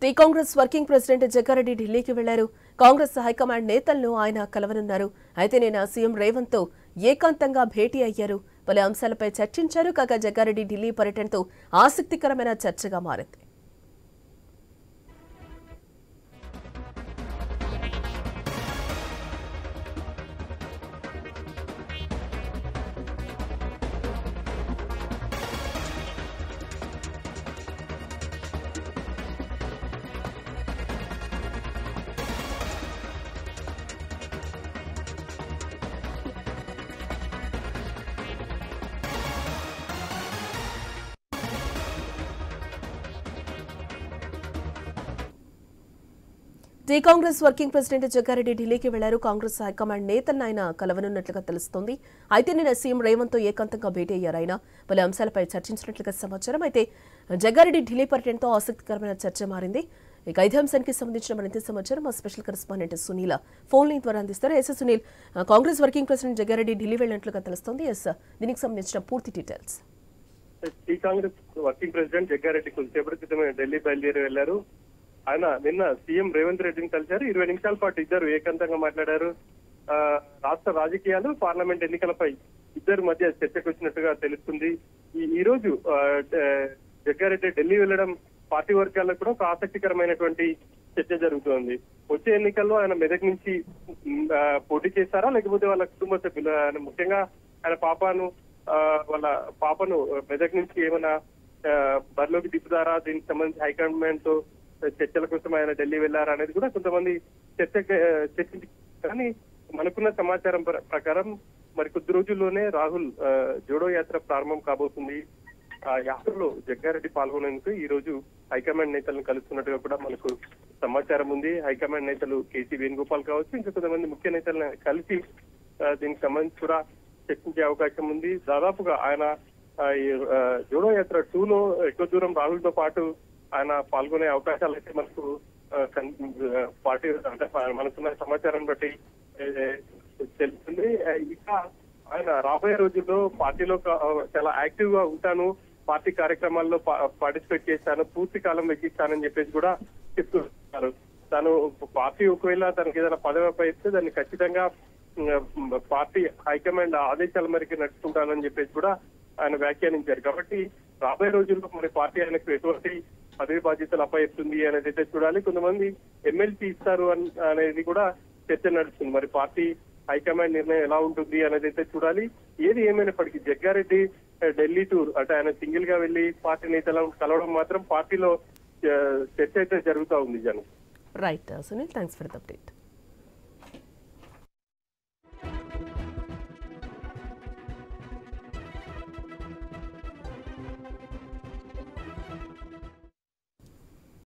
Tea Congress working president Jaggareddy ఢిల్లీకి వెళ్లారు. Congress high command నేతలను ఆయన కలవనున్నారు. అయితే నిన్న సీఎం రేవంత్ తో ఏకాంతంగా భేటీ అయ్యారు. పలు అంశాలపై చర్చించారు. కాగా జగ్గారెడ్డి ఢిల్లీ పర్యటనతో ఆసక్తికరమైన చర్చగా మారింది. T Congress working president Jaggareddy ఢిల్లీకి వెళ్లారు. కాంగ్రెస్ హైకమాండ్ నేతలను ఆయన కలవనున్నట్లుగా తెలుస్తోంది. అయితే నిన్న సీఎం రేవంత్ తో ఏకాంతంగా భేటీ అయ్యారు. ఆయన పలు అంశాలపై చర్చించినట్లుగా సమాచారం. అయితే జగ్గారెడ్డి ఢిల్లీ పర్యటనతో ఆసక్తికరమైన చర్చ మారింది. ఇక ఐదు అంశానికి సంబంధించిన మరింత సమాచారం మా special correspondent Sunil phone line ద్వారా అందిస్తారు. Yes Sunil, Congress working president Jagga Reddy Delhi వెళ్లినట్లుగా తెలుస్తోంది. ఎస్, దీనికి సంబంధించిన పూర్తి details. T Congress working president Jagga Reddy కొద్దిసేపటి క్రితమే ఢిల్లీ బయలుదేరి వెళ్లారు. ఆయన నిన్న సీఎం రేవంత్ రెడ్డిని కలిశారు. 20 నిమిషాల పాటు ఇద్దరు ఏకాంతంగా మాట్లాడారు. రాష్ట్ర రాజకీయాలు, పార్లమెంట్ ఎన్నికలపై ఇద్దరు మధ్య చర్చకు వచ్చినట్టుగా తెలుస్తుంది. ఈ రోజు జగ్గారెడ్డి ఢిల్లీ వెళ్లడం పార్టీ వర్గాలకు కూడా ఒక ఆసక్తికరమైనటువంటి చర్చ జరుగుతోంది. వచ్చే ఎన్నికల్లో ఆయన మెదక్ నుంచి పోటీ చేస్తారా, లేకపోతే వాళ్ళ కుటుంబ సభ్యులు, ముఖ్యంగా ఆయన వాళ్ళ పాపను మెదక్ నుంచి ఏమైనా బరిలోకి దిప్పుతారా, దీనికి సంబంధించి హైకమాండ్ తో చర్చల కోసం ఆయన ఢిల్లీ వెళ్లారా అనేది కూడా కొంతమంది చర్చించి, కానీ మనకున్న సమాచారం ప్రకారం మరి కొద్ది రోజుల్లోనే రాహుల్ జోడో యాత్ర ప్రారంభం కాబోతుంది. ఆ యాత్రలో జగ్గారెడ్డి పాల్గొనేందుకు ఈ రోజు హైకమాండ్ నేతలను కలుస్తున్నట్టుగా కూడా మనకు సమాచారం ఉంది. హైకమాండ్ నేతలు కేసీ వేణుగోపాల్ కావచ్చు, ఇంకా కొంతమంది ముఖ్య నేతలను కలిసి దీనికి సంబంధించి కూడా చర్చించే అవకాశం ఉంది. దాదాపుగా ఆయన జోడో యాత్ర 2లో ఎక్కువ దూరం రాహుల్ తో పాటు ఆయన పాల్గొనే అవకాశాలు అయితే మనకు పార్టీ అంటే మనకున్న సమాచారం బట్టి తెలుస్తుంది. ఇంకా ఆయన రాబోయే రోజుల్లో పార్టీలో చాలా యాక్టివ్ గా ఉంటాను, పార్టీ కార్యక్రమాల్లో పార్టిసిపేట్ చేస్తాను, పూర్తి కాలం వెచ్చిస్తానని చెప్పేసి కూడా చెప్తున్నారు. తను పార్టీ ఒకవేళ తనకి ఏదైనా పదవిపై ఇస్తే దాన్ని ఖచ్చితంగా పార్టీ హైకమాండ్ ఆదేశాల మేరకు నడుచుకుంటానని చెప్పేసి కూడా ఆయన వ్యాఖ్యానించారు. కాబట్టి రాబోయే రోజుల్లో మరి పార్టీ ఆయనకు ఎటువంటి పదవి బాధ్యతలు అప్పయిస్తుంది అనేది అయితే చూడాలి. కొంతమంది ఎమ్మెల్సీ ఇస్తారు అనేది కూడా చర్చ నడుస్తుంది. మరి పార్టీ హైకమాండ్ నిర్ణయం ఎలా ఉంటుంది అనేది అయితే చూడాలి. ఏది ఏమైనప్పటికీ జగ్గారెడ్డి ఢిల్లీ టూర్ అంటే ఆయన సింగిల్ గా వెళ్లి పార్టీ నేతలను కలవడం మాత్రం పార్టీలో చర్చ అయితే జరుగుతూ ఉంది. జనం right Sunil, thanks for the update.